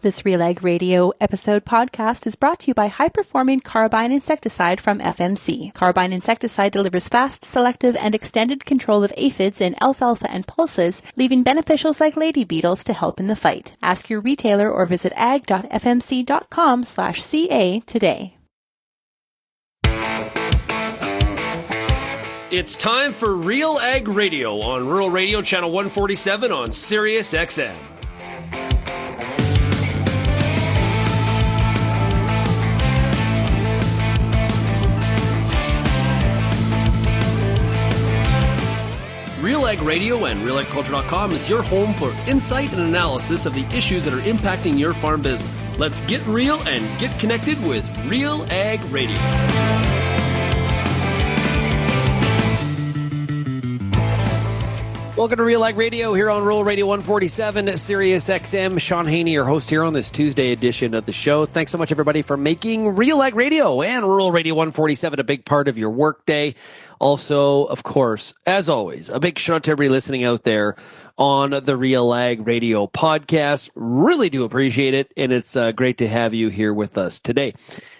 This RealAg Radio episode podcast is brought to you by high-performing carbine insecticide from FMC. Carbine insecticide delivers fast, selective, and extended control of aphids in alfalfa and pulses, leaving beneficials like lady beetles to help in the fight. Ask your retailer or visit ag.fmc.com/ca today. It's time for RealAg Radio on Rural Radio Channel 147 on Sirius XM. RealAg Radio and RealAgriculture.com is your home for insight and analysis of the issues that are impacting your farm business. Let's get real and get connected with RealAg Radio. Welcome to RealAg Radio here on Rural Radio 147, Sirius XM. Shaun Haney, your host here on this Tuesday edition of the show. Thanks so much, everybody, for making RealAg Radio and Rural Radio 147 a big part of your workday. Also, of course, as always, a big shout out to everybody listening out there on the RealAg Radio podcast. Really do appreciate it, and it's great to have you here with us today.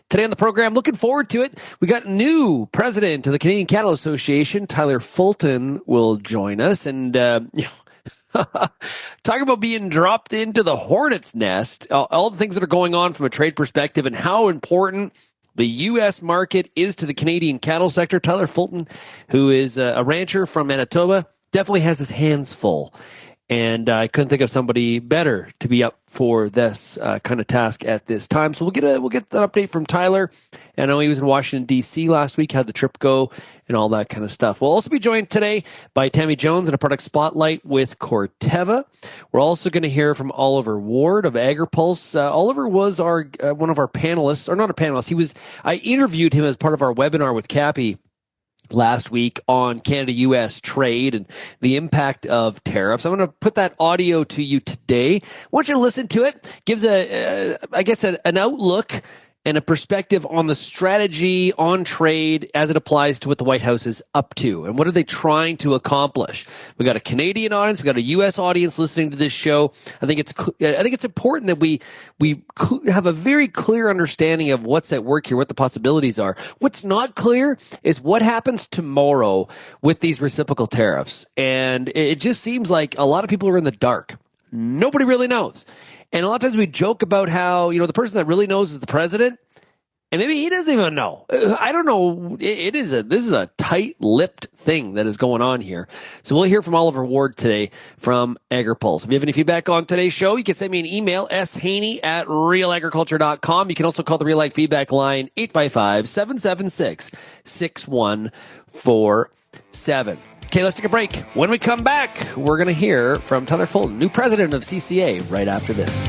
Today on the program, looking forward to it. We got new president of the Canadian Cattle Association, Tyler Fulton, will join us, and talk about being dropped into the hornet's nest. All the things that are going on from a trade perspective and how important the U.S. market is to the Canadian cattle sector. Tyler Fulton, who is a rancher from Manitoba, definitely has his hands full. And I couldn't think of somebody better to be up for this kind of task at this time. So we'll get an update from Tyler. I know he was in Washington, D.C. last week, how'd the trip go, and all that kind of stuff. We'll also be joined today by Tammy Jones in a product spotlight with Corteva. We're also going to hear from Oliver Ward of Agri-Pulse. Oliver was our one of our panelists, or not a panelist. I interviewed him as part of our webinar with Cappy last week on Canada-U.S. trade and the impact of tariffs. I'm going to put that audio to you today. I want you to listen to it. Gives an outlook and a perspective on the strategy on trade as it applies to what the White House is up to and what are they trying to accomplish. We got a Canadian audience, we got a U.S. audience listening to this show. I think it's important that we have a very clear understanding of what's at work here, what the possibilities are. What's not clear is what happens tomorrow with these reciprocal tariffs, and it just seems like a lot of people are in the dark. Nobody really knows. And a lot of times we joke about how, the person that really knows is the president, and maybe he doesn't even know. I don't know. This is a tight-lipped thing that is going on here. So we'll hear from Oliver Ward today from Agri-Pulse. If you have any feedback on today's show, you can send me an email, shaney@realagriculture.com. You can also call the RealAg feedback line, 855-776-6147. Okay, let's take a break. When we come back, we're going to hear from Tyler Fulton, new president of CCA, right after this.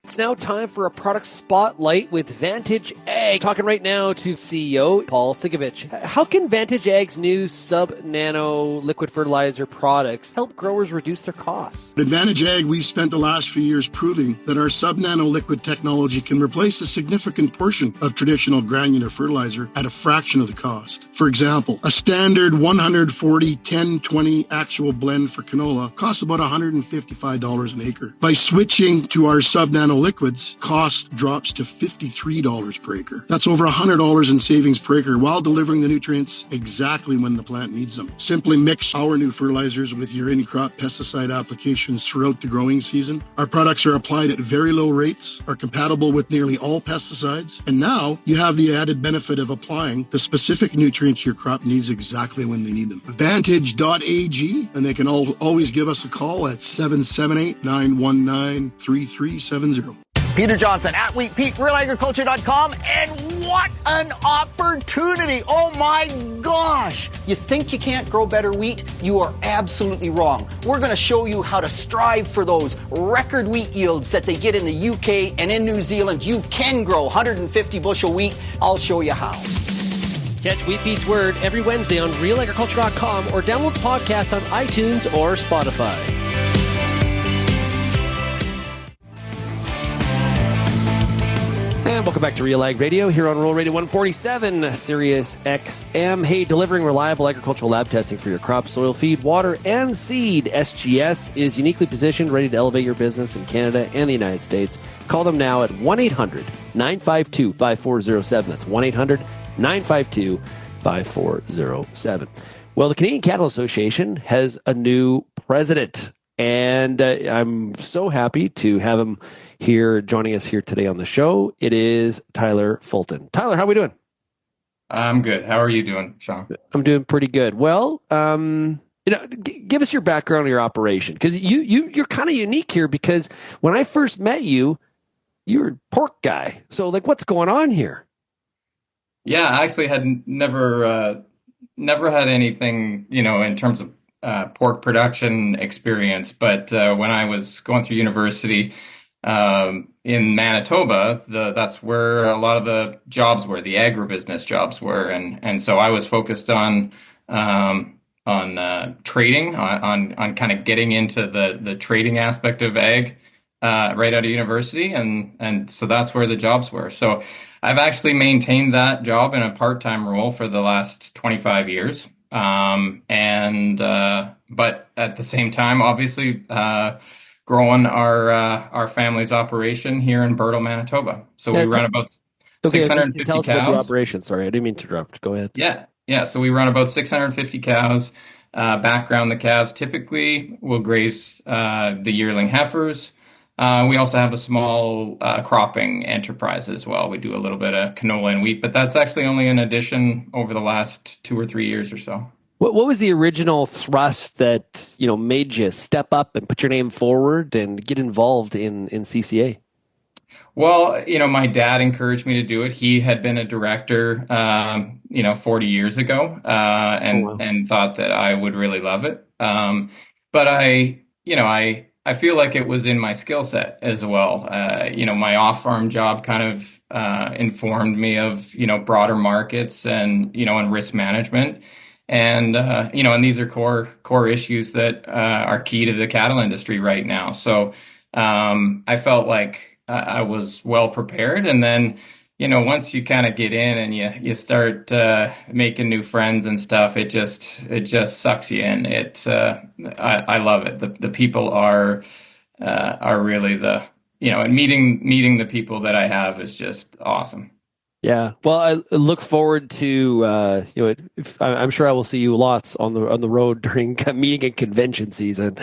It's now time for a product spotlight with Vantage Ag. Talking right now to CEO Paul Sigovich. How can Vantage Ag's new sub-nano liquid fertilizer products help growers reduce their costs? At Vantage Ag, we've spent the last few years proving that our sub-nano liquid technology can replace a significant portion of traditional granular fertilizer at a fraction of the cost. For example, a standard 140-10-20 actual blend for canola costs about $155 an acre. By switching to our sub-nano liquids, cost drops to $53 per acre. That's over $100 in savings per acre while delivering the nutrients exactly when the plant needs them. Simply mix our new fertilizers with your in-crop pesticide applications throughout the growing season. Our products are applied at very low rates, are compatible with nearly all pesticides, and now you have the added benefit of applying the specific nutrients your crop needs exactly when they need them. Vantage.ag, and they can always give us a call at 778-919-3370. Peter Johnson at Wheat Pete, RealAgriculture.com, and what an opportunity! Oh my gosh! You think you can't grow better wheat? You are absolutely wrong. We're going to show you how to strive for those record wheat yields that they get in the UK and in New Zealand. You can grow 150 bushel wheat. I'll show you how. Catch Wheat Pete's Word every Wednesday on RealAgriculture.com or download the podcast on iTunes or Spotify. And welcome back to RealAg Radio here on Rural Radio 147, Sirius XM. Hey, delivering reliable agricultural lab testing for your crop, soil, feed, water, and seed. SGS is uniquely positioned, ready to elevate your business in Canada and the United States. Call them now at 1-800-952-5407. That's 1-800-952-5407. Well, the Canadian Cattle Association has a new president, and I'm so happy to have him here joining us here today on the show. It is Tyler Fulton. Tyler, how are we doing? I'm good. How are you doing, Shaun? I'm doing pretty good. Well, give us your background on your operation, because you're kind of unique here, because when I first met you, you were a pork guy. So, what's going on here? Yeah, I actually had never had anything, in terms of pork production experience. But when I was going through university in Manitoba, that's where a lot of the jobs were, the agribusiness jobs were, and so I was focused on trading, on kind of getting into the trading aspect of ag right out of university, and so that's where the jobs were. So I've actually maintained that job in a part-time role for the last 25 years. But at the same time, obviously, growing our family's operation here in Birtle, Manitoba. So we run about 650 tell us cows. about your operation. Sorry, I didn't mean to interrupt. Go ahead. Yeah. So we run about 650 cows. Background, the calves typically will graze the yearling heifers. We also have a small cropping enterprise as well. We do a little bit of canola and wheat, but that's actually only an addition over the last 2 or 3 years or so. What was the original thrust that made you step up and put your name forward and get involved in CCA? Well, my dad encouraged me to do it. He had been a director, 40 years ago, and thought that I would really love it. But I feel like it was in my skill set as well. My off-farm job kind of informed me of broader markets and and risk management. And, and these are core issues that are key to the cattle industry right now. So I felt like I was well prepared. And then, once you kind of get in and you start making new friends and stuff, it just sucks you in. I love it. The people are really and meeting the people that I have is just awesome. Yeah, well, I look forward to I'm sure I will see you lots on the road during meeting and convention season.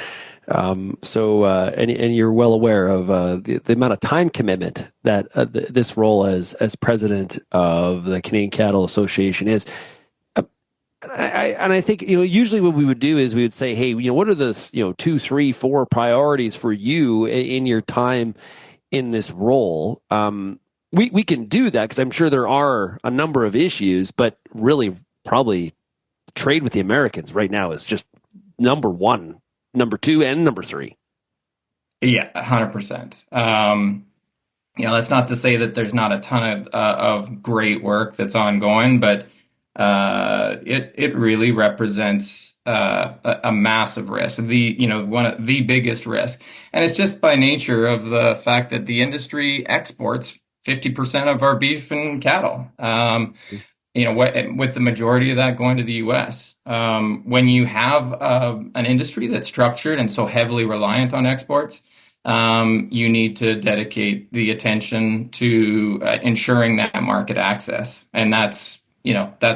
And you're well aware of the amount of time commitment that this role as president of the Canadian Cattle Association is. I think usually what we would do is we would say, hey, what are the 2, 3, 4 priorities for you in your time in this role? We can do that because I'm sure there are a number of issues, but really probably trade with the Americans right now is just number 1, number 2, and number 3. Yeah, 100%. That's not to say that there's not a ton of great work that's ongoing, but it really represents a massive risk, one of the biggest risk, and it's just by nature of the fact that the industry exports 50% of our beef and cattle, with the majority of that going to the U.S. When you have an industry that's structured and so heavily reliant on exports, you need to dedicate the attention to ensuring that market access. And that's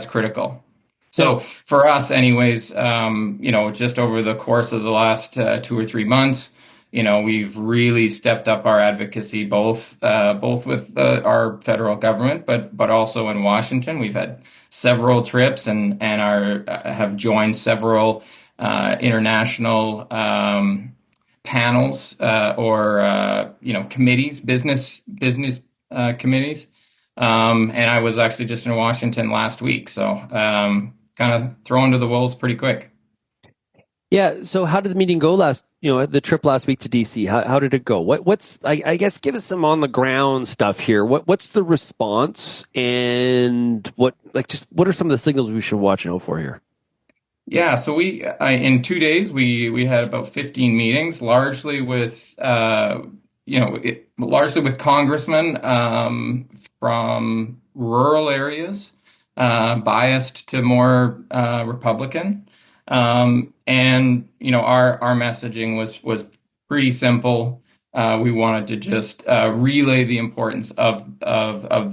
critical. So for us anyways, just over the course of the last 2 or 3 months, we've really stepped up our advocacy, both with our federal government, but also in Washington. We've had several trips and have joined several international panels or committees, business committees. And I was actually just in Washington last week, so kind of thrown to the wolves pretty quick. Yeah. So how did the meeting go the trip last week to DC? How did it go? I guess give us some on the ground stuff here. What's the response, and what are some of the signals we should watch out for here? Yeah. So in 2 days, we had about 15 meetings, largely with, largely with congressmen from rural areas, biased to more Republican. Our messaging was pretty simple. We wanted to just relay the importance of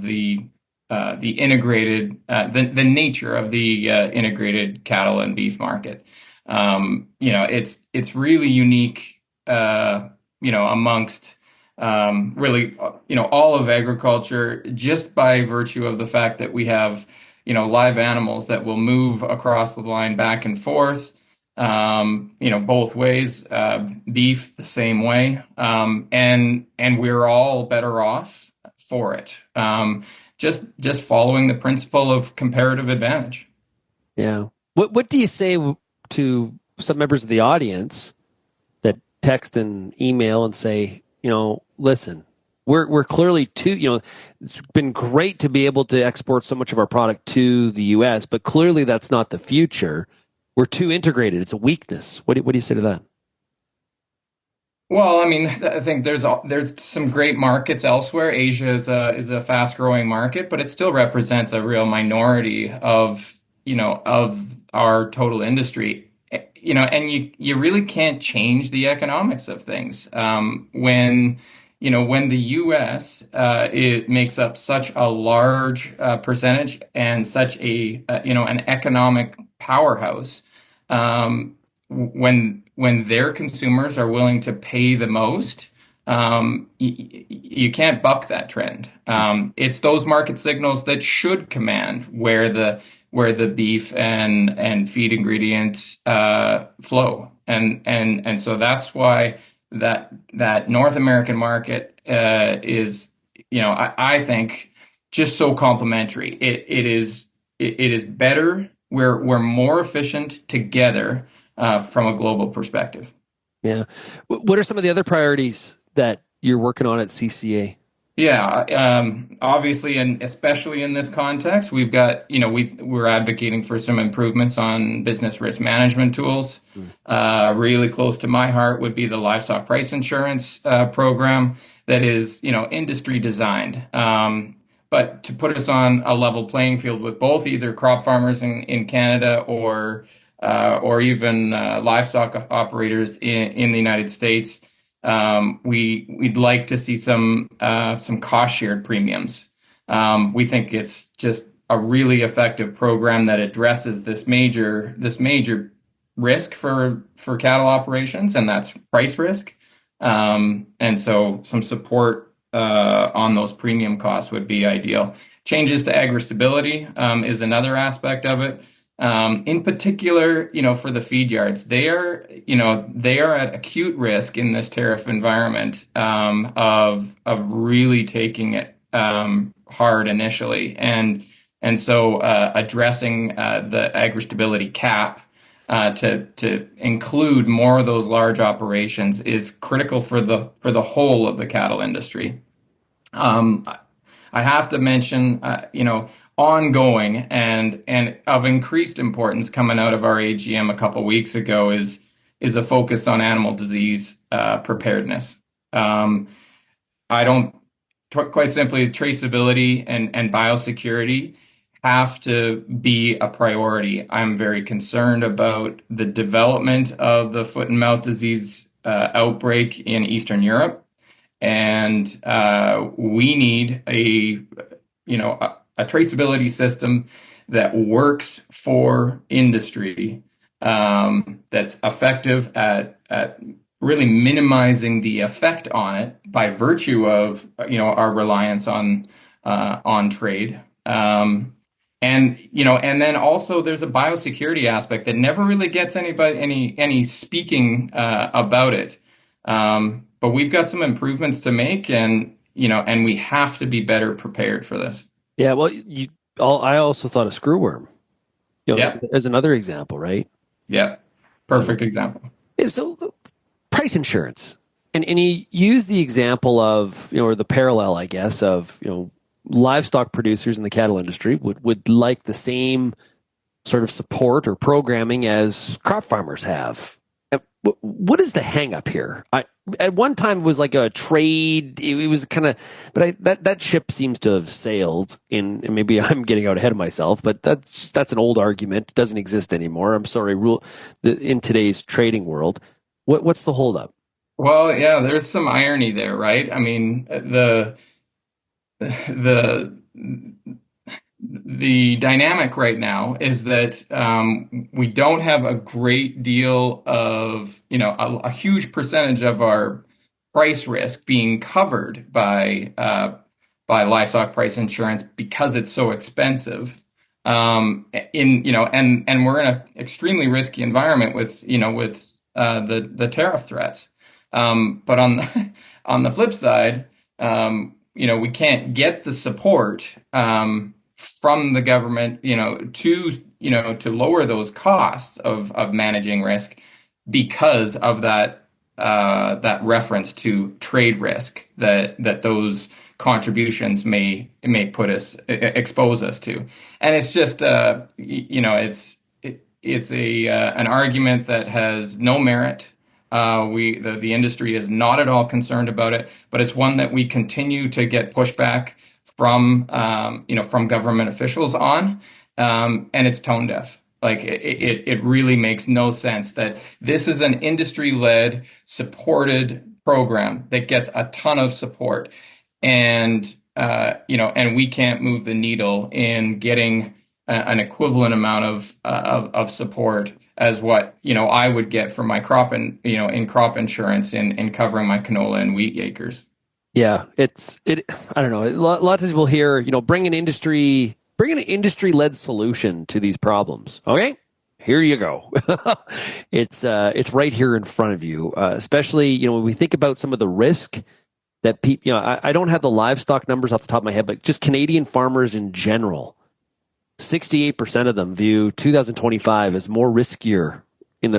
the integrated, the nature of the integrated cattle and beef market. It's really unique, amongst really, all of agriculture, just by virtue of the fact that we have, live animals that will move across the line back and forth, both ways, beef the same way, and we're all better off for it. Just following the principle of comparative advantage. Yeah. What do you say to some members of the audience that text and email and say, listen, we're clearly it's been great to be able to export so much of our product to the U.S., but clearly that's not the future. We're too integrated. It's a weakness. What do you say to that? Well, I mean, I think there's some great markets elsewhere. Asia is a fast growing market, but it still represents a real minority of our total industry. And you really can't change the economics of things. When the U.S. It makes up such a large percentage and such an economic powerhouse, when their consumers are willing to pay the most, you can't buck that trend. It's those market signals that should command where the beef and feed ingredients flow, and so that's why that North American market is, I think, just so complementary. It is better. We're more efficient together from a global perspective. Yeah. What are some of the other priorities that you're working on at CCA? Yeah, obviously, and especially in this context, we've got, we're advocating for some improvements on business risk management tools. Really close to my heart would be the livestock price insurance program that is, industry designed. But to put us on a level playing field with both either crop farmers in Canada or even livestock operators in the United States. We'd like to see some cost shared premiums. We think it's just a really effective program that addresses this major risk for cattle operations, and that's price risk. And so some support on those premium costs would be ideal. Changes to agri-stability is another aspect of it. In particular, for the feed yards, they are at acute risk in this tariff environment of really taking it hard initially, and so addressing the agri-stability cap to include more of those large operations is critical for the whole of the cattle industry. I have to mention, ongoing and of increased importance coming out of our AGM a couple weeks ago is a focus on animal disease preparedness. Quite simply, traceability and biosecurity have to be a priority. I'm very concerned about the development of the foot and mouth disease outbreak in Eastern Europe, and we need a traceability system that works for industry, that's effective at really minimizing the effect on it by virtue of our reliance on trade. And then also there's a biosecurity aspect that never really gets any speaking about it. But we've got some improvements to make, and we have to be better prepared for this. Yeah, well, I also thought of screwworm, as another example, right? Yeah, perfect example. So price insurance, and he used the example of, or the parallel, I guess, of, livestock producers in the cattle industry would like the same sort of support or programming as crop farmers have. What is the hang up here? at one time it was like a trade. It was kind of, but that ship seems to have sailed and maybe I'm getting out ahead of myself, but that's an old argument. It doesn't exist anymore. I'm sorry, in today's trading world. What's the holdup? Well, yeah, there's some irony there, right? I mean, the dynamic right now is that we don't have a great deal of, a huge percentage of our price risk being covered by livestock price insurance because it's so expensive. And we're in an extremely risky environment with the tariff threats. But on the flip side, we can't get the support from the government, to lower those costs of managing risk because of that reference to trade risk that those contributions may expose us to. And it's just it's an argument that has no merit. The industry is not at all concerned about it, but it's one that we continue to get pushback from government officials on, and it's tone deaf. Like it really makes no sense that this is an industry-led, supported program that gets a ton of support, and we can't move the needle in getting an equivalent amount of support as what I would get from my crop in crop insurance in covering my canola and wheat acres. Yeah, I don't know. A lot of times we'll hear, bring an industry-led solution to these problems. Okay, here you go. It's right here in front of you. Especially, when we think about some of the risk that people, I don't have the livestock numbers off the top of my head, but just Canadian farmers in general, 68% of them view 2025 as more riskier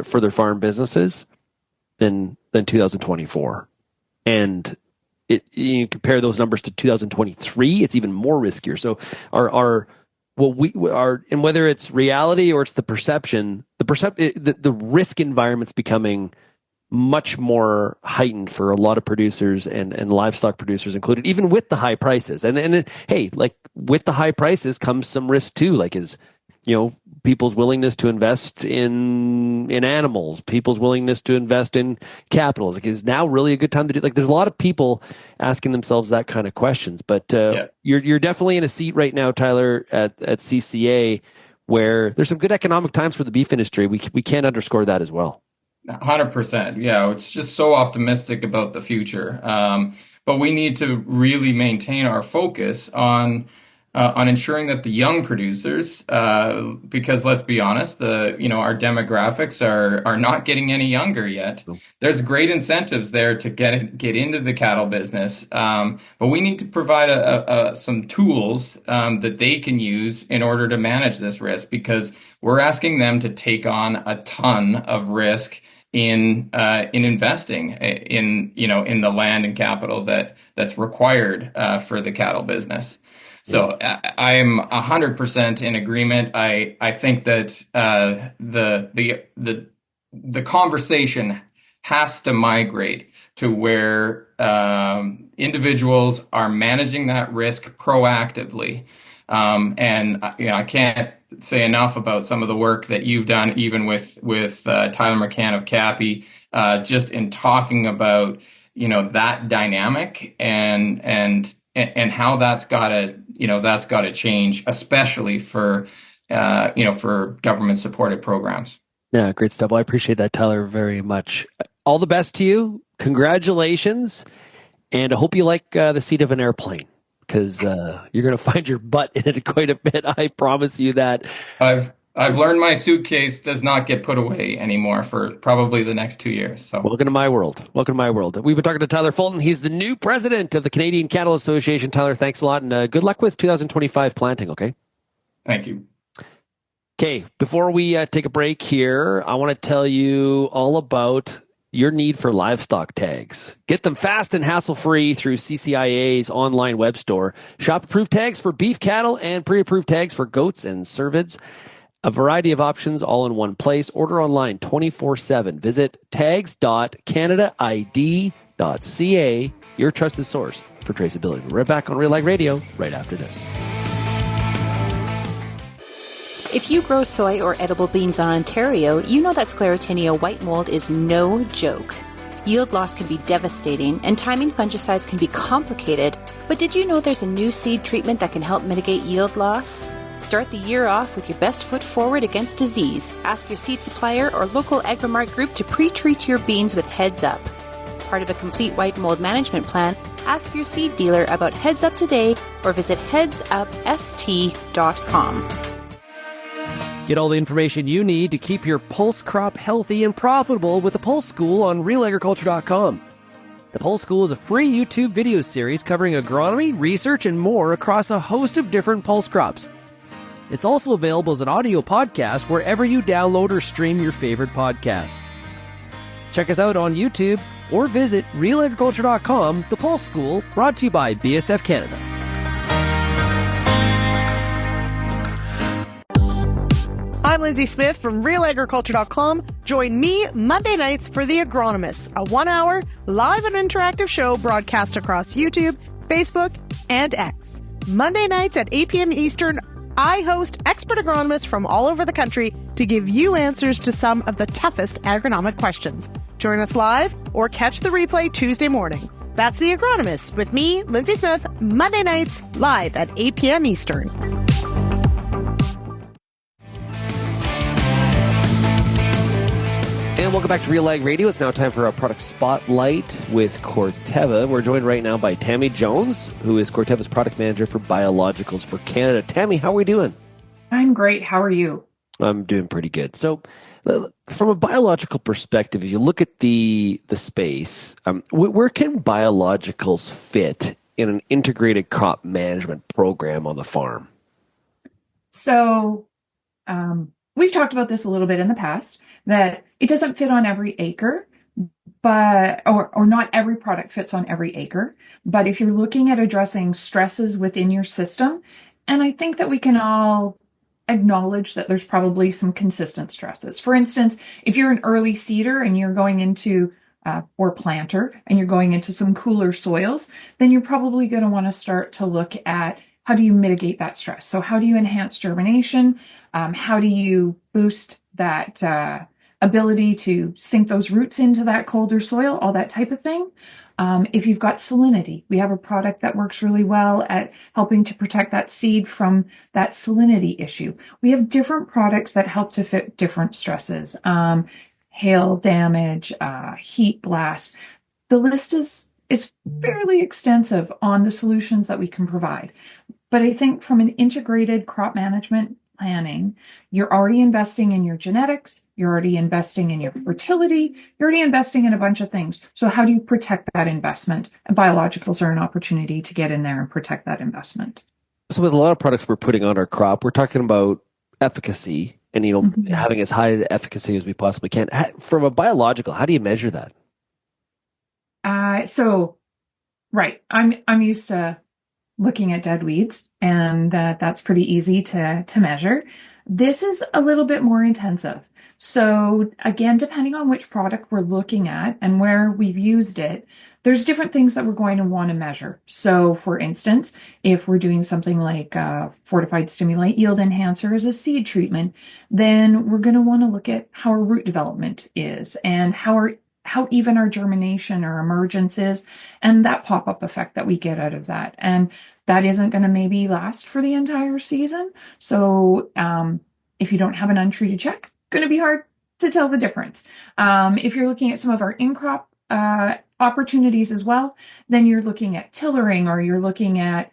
for their farm businesses than 2024, and you compare those numbers to 2023, it's even more riskier. So and whether it's reality or it's the perception, the risk environment's becoming much more heightened for a lot of producers and livestock producers included, even with the high prices. And hey, like with the high prices comes some risk too, like people's willingness to invest in animals, people's willingness to invest in capital. Like, is now really a good time to do? Like, there's a lot of people asking themselves that kind of questions. But you're definitely in a seat right now, Tyler, at CCA, where there's some good economic times for the beef industry. We can't underscore that as well. 100%. Yeah, it's just so optimistic about the future. But we need to really maintain our focus on ensuring that the young producers, because let's be honest, our demographics are not getting any younger yet. There's great incentives there to get into the cattle business, but we need to provide some tools that they can use in order to manage this risk, because we're asking them to take on a ton of risk in investing in the land and capital that's required for the cattle business. So I am 100% in agreement. I think that the conversation has to migrate to where individuals are managing that risk proactively. And I can't say enough about some of the work that you've done, even with Tyler McCann of Cappy, just in talking about that dynamic and how that's got to change, especially for government supported programs. Yeah, great stuff. Well, I appreciate that, Tyler, very much. All the best to you. Congratulations, and I hope you like the seat of an airplane, because you're going to find your butt in it quite a bit. I promise you that. I've learned my suitcase does not get put away anymore for probably the next 2 years. So welcome to my world. Welcome to my world. We've been talking to Tyler Fulton. He's the new president of the Canadian Cattle Association. Tyler, thanks a lot, and good luck with 2025 planting, okay? Thank you. Okay, before we take a break here, I want to tell you all about your need for livestock tags. Get them fast and hassle-free through CCIA's online web store. Shop approved tags for beef cattle and pre-approved tags for goats and cervids A variety of options all in one place. Order online 24/7. Visit tags.canadaid.ca, your trusted source for traceability. We're right back on RealAg Radio right after this. If you grow soy or edible beans in Ontario, you know that Sclerotinia white mold is no joke. Yield loss can be devastating, and timing fungicides can be complicated, but did you know there's a new seed treatment that can help mitigate yield loss? Start the year off with your best foot forward against disease. Ask your seed supplier or local Agri-Mart group to pre-treat your beans with Heads Up. Part of a complete white mold management plan, ask your seed dealer about Heads Up today or visit headsupst.com. Get all the information you need to keep your pulse crop healthy and profitable with the Pulse School on RealAgriculture.com. The Pulse School is a free YouTube video series covering agronomy, research, and more across a host of different pulse crops. It's also available as an audio podcast wherever you download or stream your favorite podcast. Check us out on YouTube or visit RealAgriculture.com. The Pulse School, brought to you by BSF Canada. I'm Lindsay Smith from RealAgriculture.com. Join me Monday nights for The Agronomists, a 1-hour live and interactive show broadcast across YouTube, Facebook, and X. Monday nights at 8 p.m. Eastern, I host expert agronomists from all over the country to give you answers to some of the toughest agronomic questions. Join us live or catch the replay Tuesday morning. That's The Agronomists with me, Lindsay Smith, Monday nights live at 8 p.m. Eastern. And welcome back to RealAg Radio. It's now time for our product spotlight with Corteva. We're joined right now by Tammy Jones, who is Corteva's product manager for biologicals for Canada. Tammy, how are we doing? I'm great. How are you? I'm doing pretty good. So from a biological perspective, if you look at the space, where can biologicals fit in an integrated crop management program on the farm? So we've talked about this a little bit in the past, that it doesn't fit on every acre, but or not every product fits on every acre. But if you're looking at addressing stresses within your system, and I think that we can all acknowledge that there's probably some consistent stresses. For instance, if you're an early seeder and you're going into or planter and you're going into some cooler soils, then you're probably going to want to start to look at how do you mitigate that stress. So how do you enhance germination? How do you boost that ability to sink those roots into that colder soil, all that type of thing. If you've got salinity, we have a product that works really well at helping to protect that seed from that salinity issue. We have different products that help to fit different stresses, hail damage, heat blast. The list is fairly extensive on the solutions that we can provide. But I think from an integrated crop management planning, you're already investing in your genetics, you're already investing in your fertility, you're already investing in a bunch of things. So how do you protect that investment? And biologicals are an opportunity to get in there and protect that investment. So with a lot of products we're putting on our crop, we're talking about efficacy and, having as high efficacy as we possibly can. From a biological, how do you measure that? Right. I'm used to looking at dead weeds, and that's pretty easy to measure. This is a little bit more intensive. So again, depending on which product we're looking at and where we've used it, there's different things that we're going to want to measure. So for instance, if we're doing something like fortified stimulate yield enhancer as a seed treatment, then we're going to want to look at how our root development is and how even our germination or emergence is, and that pop-up effect that we get out of that. And that isn't going to maybe last for the entire season. So if you don't have an untreated check, going to be hard to tell the difference. If you're looking at some of our in-crop opportunities as well, then you're looking at tillering, or you're looking at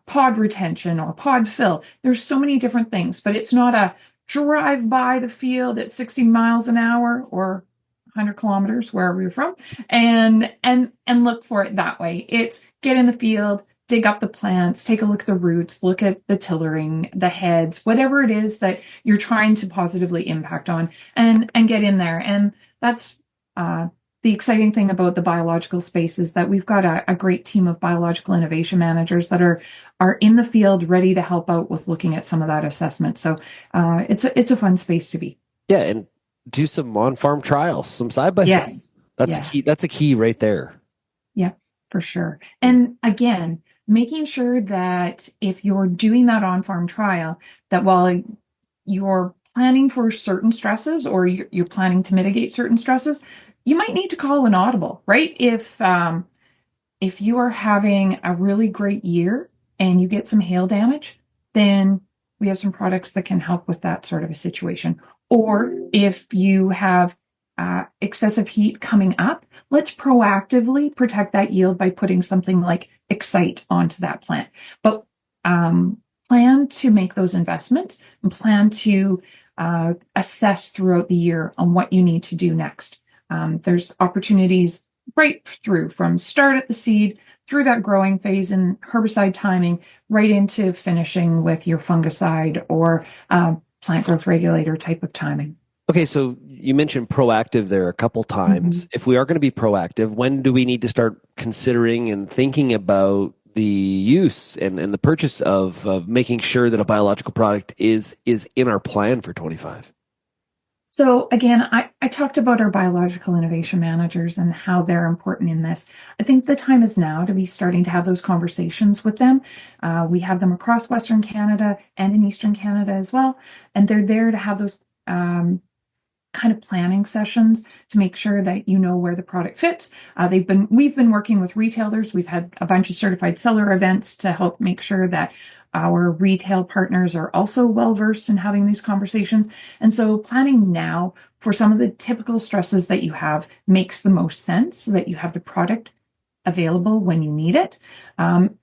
pod retention or pod fill. There's so many different things, but it's not a drive by the field at 60 miles an hour or 100 kilometers, wherever you're from, and look for it that way. It's get in the field, dig up the plants, take a look at the roots, look at the tillering, the heads, whatever it is that you're trying to positively impact on, and get in there. And that's the exciting thing about the biological space is that we've got a great team of biological innovation managers that are in the field ready to help out with looking at some of that assessment. So it's a fun space to be. Yeah, and do some on-farm trials, some side-by-side. Yes. That's key. That's a key right there. Yeah, for sure. And again, making sure that if you're doing that on-farm trial, that while you're planning for certain stresses or you're planning to mitigate certain stresses, you might need to call an audible, right? If you are having a really great year and you get some hail damage, then we have some products that can help with that sort of a situation. Or if you have excessive heat coming up, let's proactively protect that yield by putting something like Excite onto that plant. But plan to make those investments and plan to assess throughout the year on what you need to do next. There's opportunities right through from start at the seed through that growing phase and herbicide timing right into finishing with your fungicide or plant growth regulator type of timing. Okay, so you mentioned proactive there a couple times. If we are going to be proactive, when do we need to start considering and thinking about the use and the purchase of making sure that a biological product is in our plan for 25? So again, I talked about our biological innovation managers and how they're important in this. I think the time is now to be starting to have those conversations with them. We have them across Western Canada and in Eastern Canada as well. And they're there to have those kind of planning sessions to make sure that you know where the product fits. We've been working with retailers. We've had a bunch of certified seller events to help make sure that our retail partners are also well-versed in having these conversations. And so planning now for some of the typical stresses that you have makes the most sense so that you have the product available when you need it.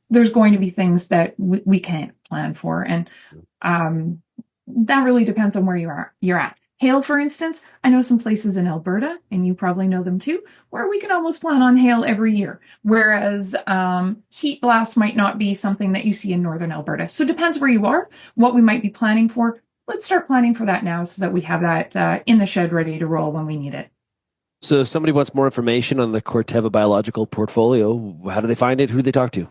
There's going to be things that we can't plan for. And that really depends on where you're at. Hail, for instance, I know some places in Alberta, and you probably know them too, where we can almost plan on hail every year, whereas heat blast might not be something that you see in northern Alberta. So it depends where you are, what we might be planning for. Let's start planning for that now so that we have that in the shed ready to roll when we need it. So if somebody wants more information on the Corteva Biological portfolio, how do they find it? Who do they talk to?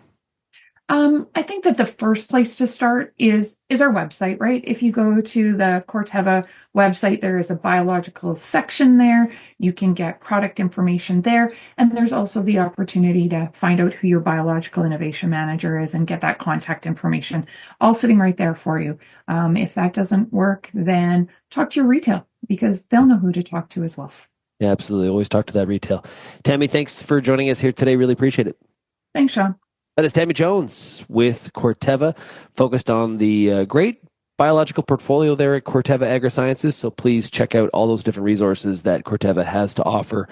I think that the first place to start is our website, right? If you go to the Corteva website, there is a biological section there. You can get product information there. And there's also the opportunity to find out who your biological innovation manager is and get that contact information all sitting right there for you. If that doesn't work, then talk to your retail because they'll know who to talk to as well. Yeah, absolutely. Always talk to that retail. Tammy, thanks for joining us here today. Really appreciate it. Thanks, Shaun. That is Tammy Jones with Corteva, focused on the great biological portfolio there at Corteva Agri-Sciences. So please check out all those different resources that Corteva has to offer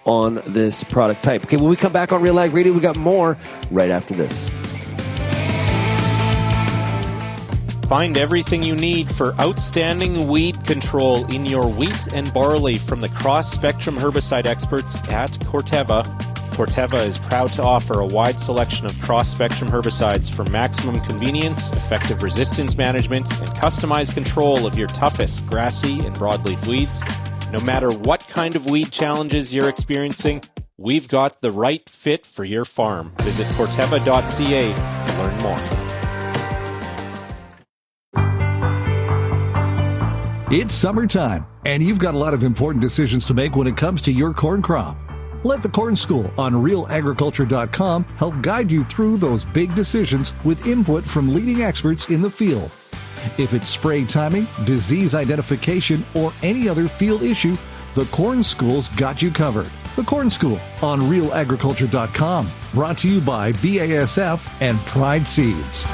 on this product type. Okay, when we come back on RealAg Radio, we got more right after this. Find everything you need for outstanding weed control in your wheat and barley from the cross-spectrum herbicide experts at Corteva. Corteva is proud to offer a wide selection of cross-spectrum herbicides for maximum convenience, effective resistance management, and customized control of your toughest grassy and broadleaf weeds. No matter what kind of weed challenges you're experiencing, we've got the right fit for your farm. Visit corteva.ca to learn more. It's summertime, and you've got a lot of important decisions to make when it comes to your corn crop. Let the Corn School on RealAgriculture.com help guide you through those big decisions with input from leading experts in the field. If it's spray timing, disease identification, or any other field issue, the Corn School's got you covered. The Corn School on RealAgriculture.com, brought to you by BASF and Pride Seeds.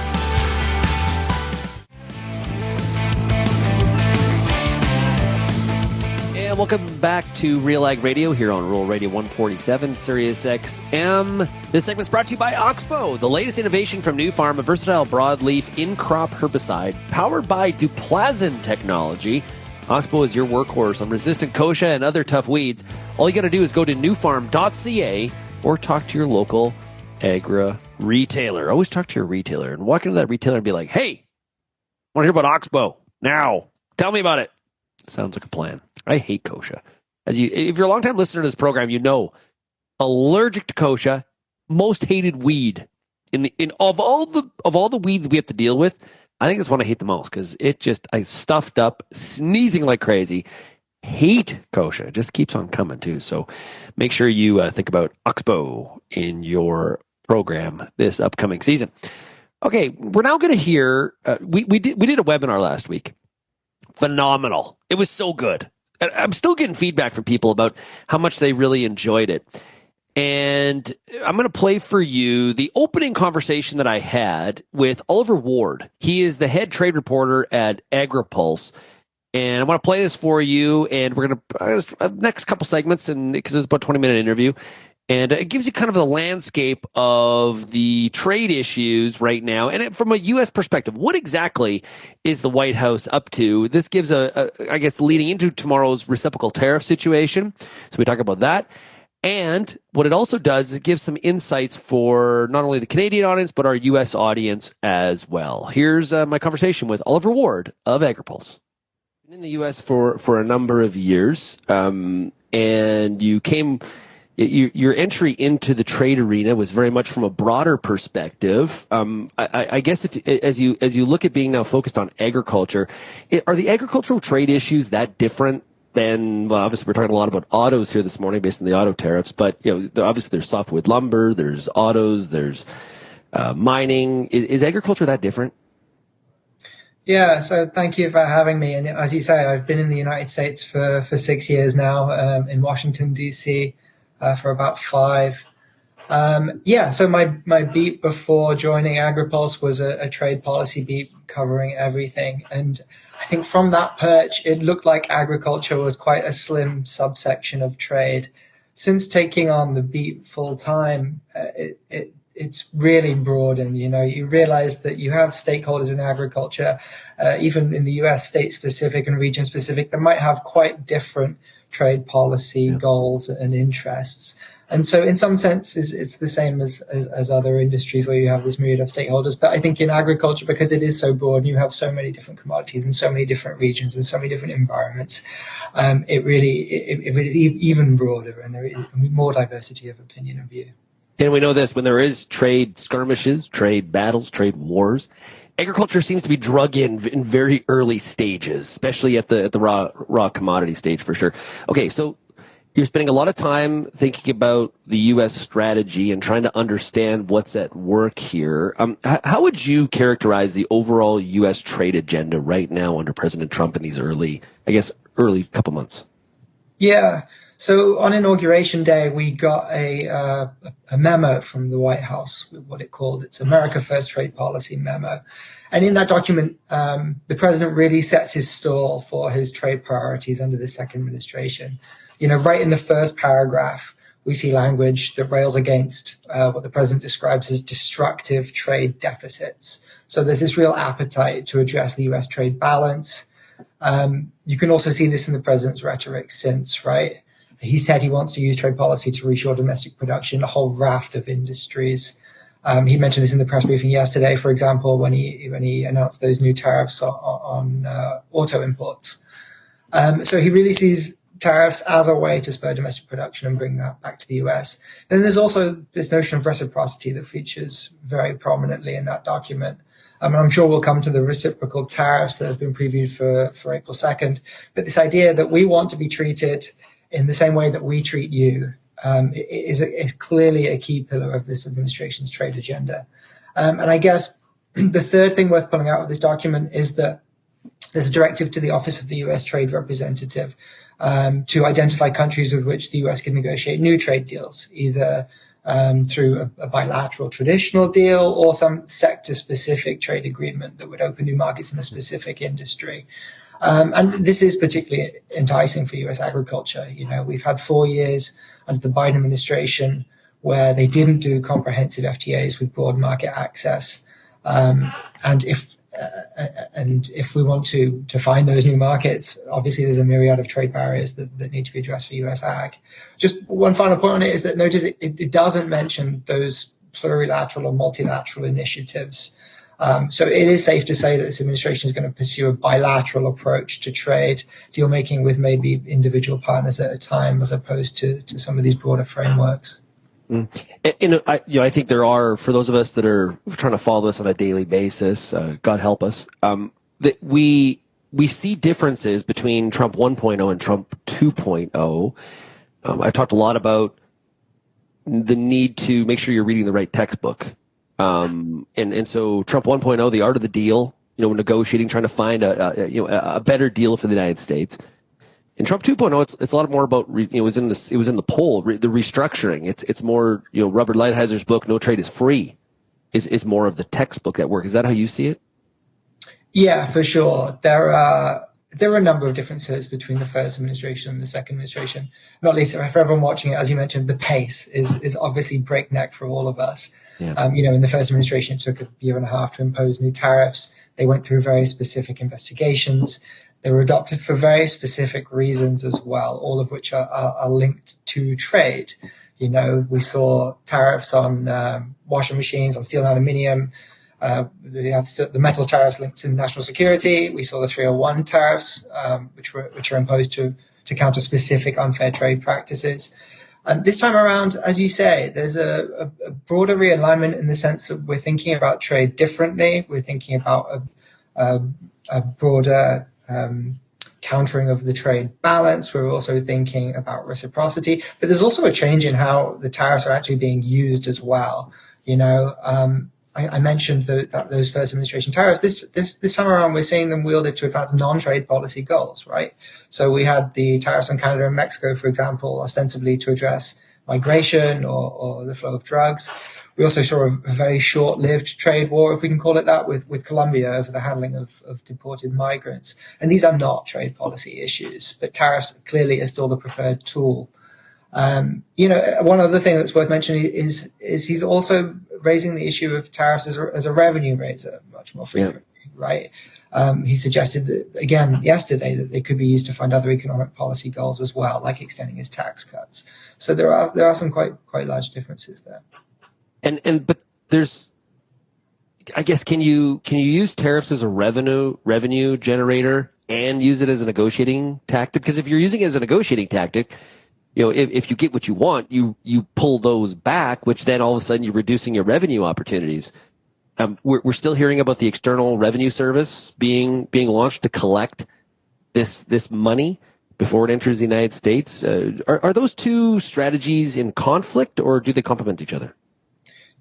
Welcome back to RealAg Radio here on Rural Radio 147, Sirius XM. This segment's brought to you by Oxbow, the latest innovation from New Farm, a versatile broadleaf in-crop herbicide powered by Duplasm technology. Oxbow is your workhorse on resistant kochia and other tough weeds. All you got to do is go to newfarm.ca or talk to your local agri-retailer. Always talk to your retailer and walk into that retailer and be like, hey, I want to hear about Oxbow now. Tell me about it. Sounds like a plan. I hate kochia. if you're a longtime listener to this program, you know, allergic to kochia, most hated weed of all the weeds we have to deal with. I think it's one I hate the most because I stuffed up, sneezing like crazy. Hate kochia. It just keeps on coming too. So make sure you think about Oxbow in your program this upcoming season. Okay, we're now going to hear. We did a webinar last week. Phenomenal. It was so good. I'm still getting feedback from people about how much they really enjoyed it. And I'm going to play for you the opening conversation that I had with Oliver Ward. He is the head trade reporter at Agri-Pulse. And I want to play this for you. And we're going to, next couple segments, and because it's about a 20-minute interview. And it gives you kind of the landscape of the trade issues right now. And from a U.S. perspective, what exactly is the White House up to? This gives I guess, leading into tomorrow's reciprocal tariff situation. So we talk about that. And what it also does is it gives some insights for not only the Canadian audience, but our U.S. audience as well. Here's my conversation with Oliver Ward of Agri-Pulse. In the U.S. for a number of years, and your entry into the trade arena was very much from a broader perspective. I guess as you look at being now focused on agriculture, are the agricultural trade issues that different? Then, well, obviously, we're talking a lot about autos here this morning based on the auto tariffs, but obviously there's softwood lumber, there's autos, there's mining. Is agriculture that different? Yeah, so thank you for having me. And as you say, I've been in the United States for 6 years now, in Washington, D.C., for about 5. So my beat before joining Agri-Pulse was a trade policy beat covering everything. And I think from that perch, it looked like agriculture was quite a slim subsection of trade. Since taking on the beat full time, it's really broadened. You realize that you have stakeholders in agriculture, even in the U.S., state-specific and region-specific, that might have quite different trade policy goals and interests. And so in some sense, it's the same as other industries where you have this myriad of stakeholders. But I think in agriculture, because it is so broad, and you have so many different commodities and so many different regions and so many different environments, it really is even broader, and there is more diversity of opinion and view. And we know this, when there is trade skirmishes, trade battles, trade wars, agriculture seems to be drug in very early stages, especially at the raw commodity stage for sure. Okay, so you're spending a lot of time thinking about the U.S. strategy and trying to understand what's at work here. How would you characterize the overall U.S. trade agenda right now under President Trump in these early couple months? Yeah. So on Inauguration Day, we got a memo from the White House, what it called its America First Trade Policy Memo. And in that document, the president really sets his stall for his trade priorities under the second administration. Right in the first paragraph, we see language that rails against what the president describes as destructive trade deficits. So there's this real appetite to address the U.S. trade balance. You can also see this in the president's rhetoric since, right? He said he wants to use trade policy to reshore domestic production, a whole raft of industries. He mentioned this in the press briefing yesterday, for example, when he announced those new tariffs on auto imports. So he really sees tariffs as a way to spur domestic production and bring that back to the U.S. Then there's also this notion of reciprocity that features very prominently in that document. I'm sure we'll come to the reciprocal tariffs that have been previewed for April 2nd, but this idea that we want to be treated in the same way that we treat you is clearly a key pillar of this administration's trade agenda. And I guess the third thing worth pulling out of this document is that there's a directive to the Office of the U.S. Trade Representative to identify countries with which the U.S. can negotiate new trade deals, either through a bilateral traditional deal or some sector-specific trade agreement that would open new markets in a specific industry. And this is particularly enticing for U.S. agriculture. We've had 4 years under the Biden administration where they didn't do comprehensive FTAs with broad market access. And if we want to find those new markets, obviously there's a myriad of trade barriers that need to be addressed for U.S. ag. Just one final point on it is that notice it doesn't mention those plurilateral or multilateral initiatives So it is safe to say that this administration is going to pursue a bilateral approach to trade, deal making with maybe individual partners at a time, as opposed to some of these broader frameworks. I think there are, for those of us that are trying to follow this on a daily basis, God help us, that we see differences between Trump 1.0 and Trump 2.0. I've talked a lot about the need to make sure you're reading the right textbook. And so Trump 1.0, the art of the deal, negotiating, trying to find a better deal for the United States. In Trump 2.0, it's a lot more about, it was in the poll, the restructuring. It's more, Robert Lighthizer book, No Trade is Free, is more of the textbook at work. Is that how you see it? Yeah, for sure. There are a number of differences between the first administration and the second administration. Not least for everyone watching it, as you mentioned, the pace is obviously breakneck for all of us. Yeah. In the first administration, it took a year and a half to impose new tariffs. They went through very specific investigations. They were adopted for very specific reasons as well, all of which are linked to trade. We saw tariffs on washing machines, on steel and aluminium. We have the metals tariffs linked to national security. We saw the 301 tariffs, which are imposed to counter specific unfair trade practices. And this time around, as you say, there's a broader realignment in the sense that we're thinking about trade differently. We're thinking about a broader countering of the trade balance. We're also thinking about reciprocity. But there's also a change in how the tariffs are actually being used as well. I mentioned those first administration tariffs. This time around, we're seeing them wielded to advance non-trade policy goals, right? So we had the tariffs on Canada and Mexico, for example, ostensibly to address migration or the flow of drugs. We also saw a very short-lived trade war, if we can call it that, with Colombia over the handling of deported migrants. And these are not trade policy issues, but tariffs clearly are still the preferred tool. One other thing that's worth mentioning is he's also raising the issue of tariffs as a revenue raiser much more frequently, right? He suggested that, again, yesterday, that they could be used to fund other economic policy goals as well, like extending his tax cuts. So there are some quite large differences there. But there's, I guess, can you use tariffs as a revenue generator and use it as a negotiating tactic? Because if you're using it as a negotiating tactic, if you get what you want, you pull those back, which then all of a sudden you're reducing your revenue opportunities. We're still hearing about the External Revenue Service being launched to collect this money before it enters the United States. Are those two strategies in conflict, or do they complement each other?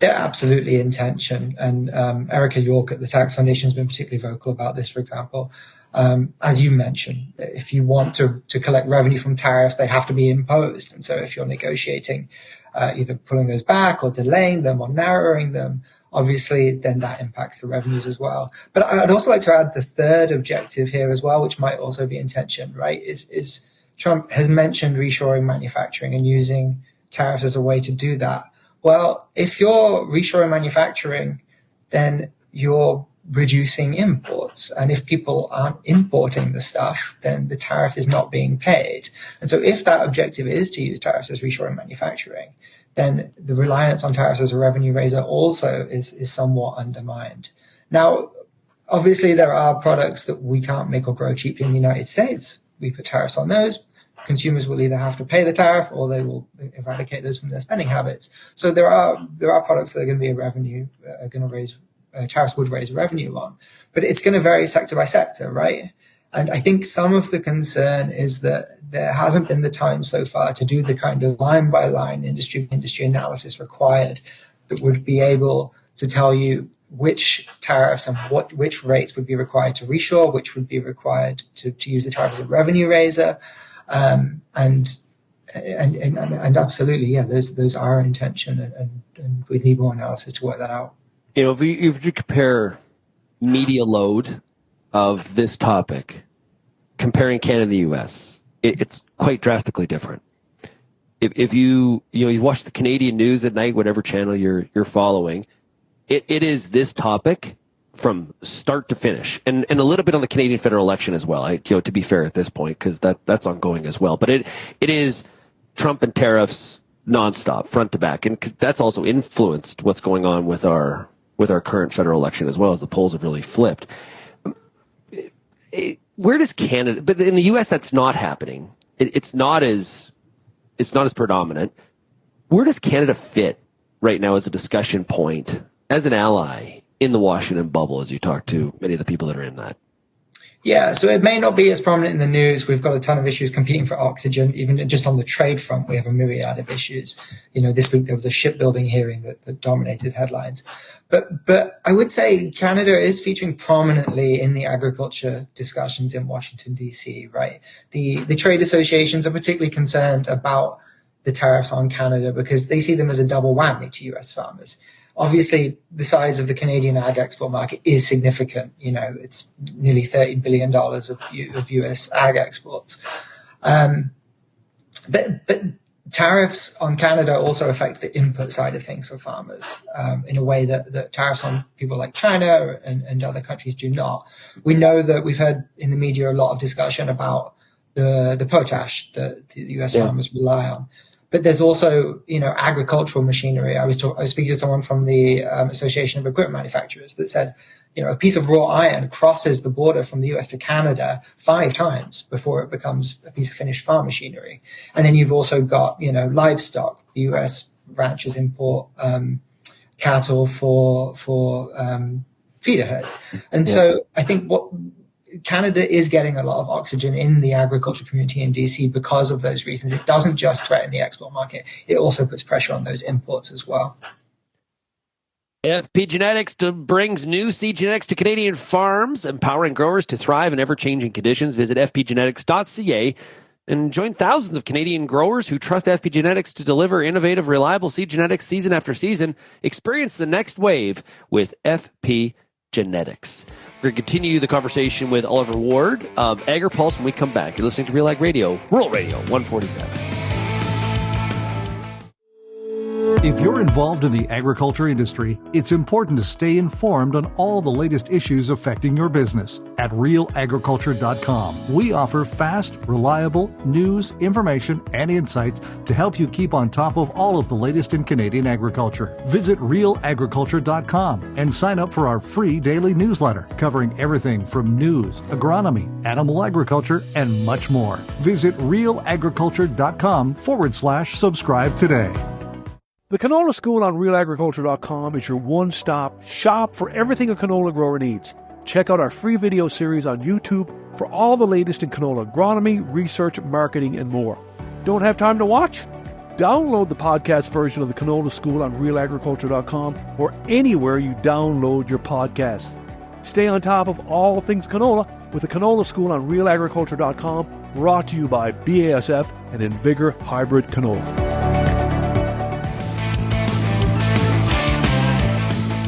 They're absolutely in tension. And Erica York at the Tax Foundation has been particularly vocal about this, for example. As you mentioned, if you want to collect revenue from tariffs, they have to be imposed. And so if you're negotiating either pulling those back or delaying them or narrowing them, obviously then that impacts the revenues as well. But I'd also like to add the third objective here as well, which might also be in tension, right, is Trump has mentioned reshoring manufacturing and using tariffs as a way to do that. Well, if you're reshoring manufacturing, then you're reducing imports. And if people aren't importing the stuff, then the tariff is not being paid. And so if that objective is to use tariffs as reshoring manufacturing, then the reliance on tariffs as a revenue raiser also is somewhat undermined. Now, obviously, there are products that we can't make or grow cheaply in the United States. We put tariffs on those. Consumers will either have to pay the tariff or they will eradicate those from their spending habits. So there are products that are going to be going to raise tariffs would raise revenue on, but it's going to vary sector by sector, right? And I think some of the concern is that there hasn't been the time so far to do the kind of line-by-line industry analysis required that would be able to tell you which tariffs and which rates would be required to reshore, which would be required to use the tariff as a revenue raiser, and absolutely, yeah, those are in tension, and we need more analysis to work that out. If you compare media load of this topic, comparing Canada and the U.S., it's quite drastically different. If you watch the Canadian news at night, whatever channel you're following, it is this topic from start to finish, and a little bit on the Canadian federal election as well. To be fair at this point, because that's ongoing as well. But it is Trump and tariffs nonstop, front to back, and that's also influenced what's going on with our with our current federal election as well, as the polls have really flipped. Where does Canada? But in the U.S., that's not happening. It's not as predominant. Where does Canada fit right now as a discussion point, as an ally in the Washington bubble, as you talk to many of the people that are in that? Yeah, so it may not be as prominent in the news. We've got a ton of issues competing for oxygen. Even just on the trade front, we have a myriad of issues. This week there was a shipbuilding hearing that dominated headlines. But I would say Canada is featuring prominently in the agriculture discussions in Washington, D.C., right? The trade associations are particularly concerned about the tariffs on Canada because they see them as a double whammy to U.S. farmers. Obviously, the size of the Canadian ag export market is significant. It's nearly $30 billion of U.S. ag exports. But tariffs on Canada also affect the input side of things for farmers in a way that tariffs on people like China and other countries do not. We know that we've heard in the media a lot of discussion about the potash that the U.S. farmers rely on. But there's also, agricultural machinery. I was speaking to someone from the Association of Equipment Manufacturers that said, a piece of raw iron crosses the border from the US to Canada 5 times before it becomes a piece of finished farm machinery. And then you've also got, livestock. The US ranchers import cattle for feeder herds. And so I think Canada is getting a lot of oxygen in the agriculture community in DC because of those reasons. It doesn't just threaten the export market. It also puts pressure on those imports as well. FP Genetics brings new seed genetics to Canadian farms, empowering growers to thrive in ever-changing conditions. Visit fpgenetics.ca and join thousands of Canadian growers who trust FP Genetics to deliver innovative, reliable seed genetics season after season. Experience the next wave with FP Genetics. We're going to continue the conversation with Oliver Ward of Agri-Pulse when we come back. You're listening to RealAg Radio, Rural Radio 147. If you're involved in the agriculture industry, it's important to stay informed on all the latest issues affecting your business. At RealAgriculture.com, we offer fast, reliable news, information, and insights to help you keep on top of all of the latest in Canadian agriculture. Visit RealAgriculture.com and sign up for our free daily newsletter covering everything from news, agronomy, animal agriculture, and much more. Visit RealAgriculture.com/subscribe today. The Canola School on RealAgriculture.com is your one-stop shop for everything a canola grower needs. Check out our free video series on YouTube for all the latest in canola agronomy, research, marketing, and more. Don't have time to watch? Download the podcast version of the Canola School on RealAgriculture.com or anywhere you download your podcasts. Stay on top of all things canola with the Canola School on RealAgriculture.com, brought to you by BASF and Invigor Hybrid Canola.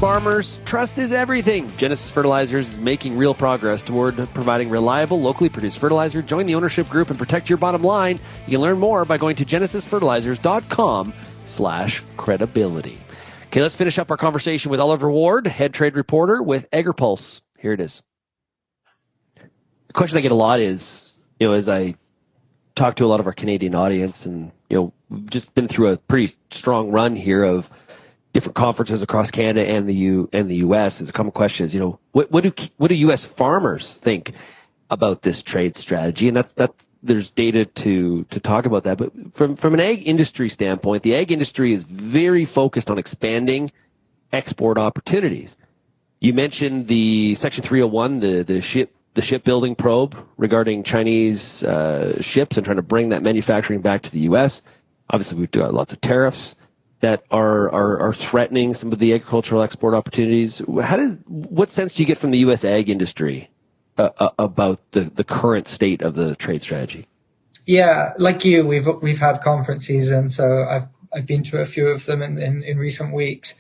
Farmers, trust is everything. Genesis Fertilizers is making real progress toward providing reliable, locally produced fertilizer. Join the ownership group and protect your bottom line. You can learn more by going to genesisfertilizers.com/credibility. Okay, let's finish up our conversation with Oliver Ward, head trade reporter with Agri-Pulse. Here it is. The question I get a lot is, as I talk to a lot of our Canadian audience, and, we've just been through a pretty strong run here of different conferences across Canada and the U.S. There's a common question is, what do U.S. farmers think about this trade strategy? And that's there's data to talk about that. But from an ag industry standpoint, the ag industry is very focused on expanding export opportunities. You mentioned the Section 301, the shipbuilding probe regarding Chinese ships and trying to bring that manufacturing back to the U.S. Obviously, we've got lots of tariffs that are threatening some of the agricultural export opportunities. What sense do you get from the U.S. ag industry about the current state of the trade strategy? Yeah, like you, we've had conference season, so I've been to a few of them in recent weeks.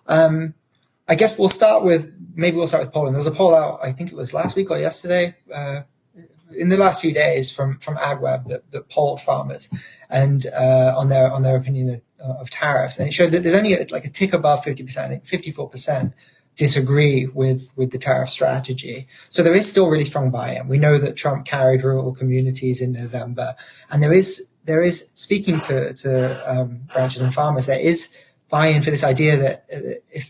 I guess we'll start with Poland. There was a poll out, I think it was last week or yesterday, in the last few days from AgWeb that polled farmers and on their opinion of tariffs, and it showed that there's only a tick above 50%. I think 54% disagree with the tariff strategy. So there is still really strong buy-in. We know that Trump carried rural communities in November, and there is speaking to ranchers and farmers, there is buy-in for this idea that if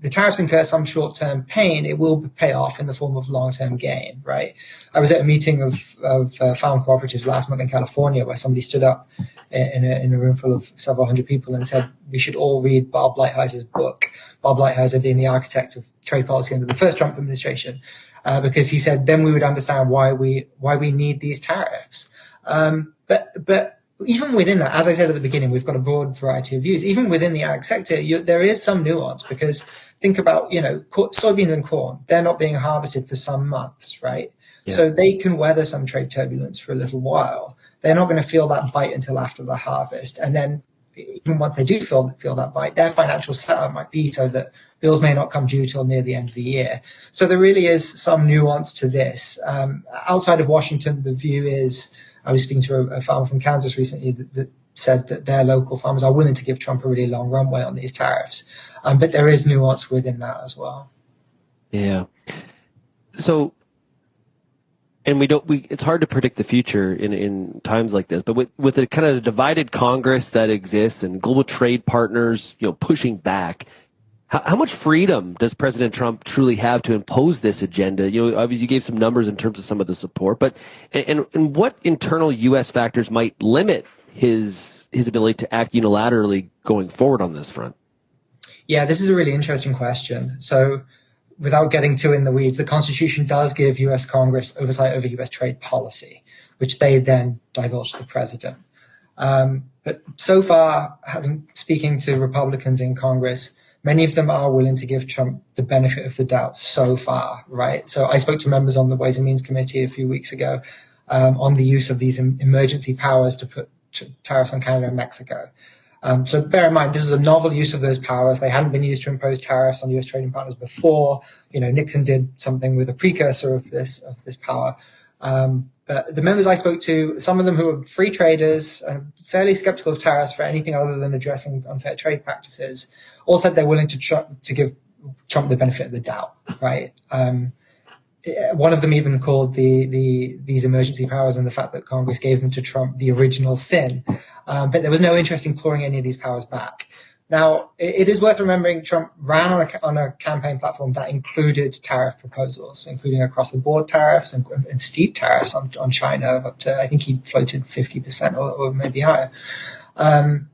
the tariffs incur some short-term pain, it will pay off in the form of long-term gain, right? I was at a meeting of farm cooperatives last month in California where somebody stood up in a room full of several hundred people and said we should all read Bob Lighthizer book. Bob Lighthizer being the architect of trade policy under the first Trump administration, because he said then we would understand why we need these tariffs. But even within that, as I said at the beginning, we've got a broad variety of views. Even within the ag sector, there is some nuance, because think about, soybeans and corn, they're not being harvested for some months, right? Yeah. So they can weather some trade turbulence for a little while. They're not going to feel that bite until after the harvest. And then even once they do feel that bite, their financial setup might be so that bills may not come due till near the end of the year. So there really is some nuance to this. Outside of Washington, the view is, I was speaking to a farmer from Kansas recently that said that their local farmers are willing to give Trump a really long runway on these tariffs. But there is nuance within that as well. Yeah. So, and it's hard to predict the future in times like this, but with the kind of divided Congress that exists and global trade partners, pushing back, how much freedom does President Trump truly have to impose this agenda? Obviously you gave some numbers in terms of some of the support, but and what internal U.S. factors might limit his ability to act unilaterally going forward on this front? Yeah, this is a really interesting question. So without getting too in the weeds, the Constitution does give U.S. Congress oversight over U.S. trade policy, which they then divulge to the president. But so far, speaking to Republicans in Congress, many of them are willing to give Trump the benefit of the doubt so far, right? So I spoke to members on the Ways and Means Committee a few weeks ago on the use of these emergency powers to put tariffs on Canada and Mexico. So bear in mind, this is a novel use of those powers. They hadn't been used to impose tariffs on U.S. trading partners before. Nixon did something with a precursor of this power. But the members I spoke to, some of them who are free traders, fairly skeptical of tariffs for anything other than addressing unfair trade practices, all said they're willing to give Trump the benefit of the doubt, right? One of them even called these emergency powers and the fact that Congress gave them to Trump the original sin. But there was no interest in clawing any of these powers back. Now, it is worth remembering Trump ran on a campaign platform that included tariff proposals, including across-the-board tariffs and steep tariffs on China, up to, I think he floated 50% or maybe higher. And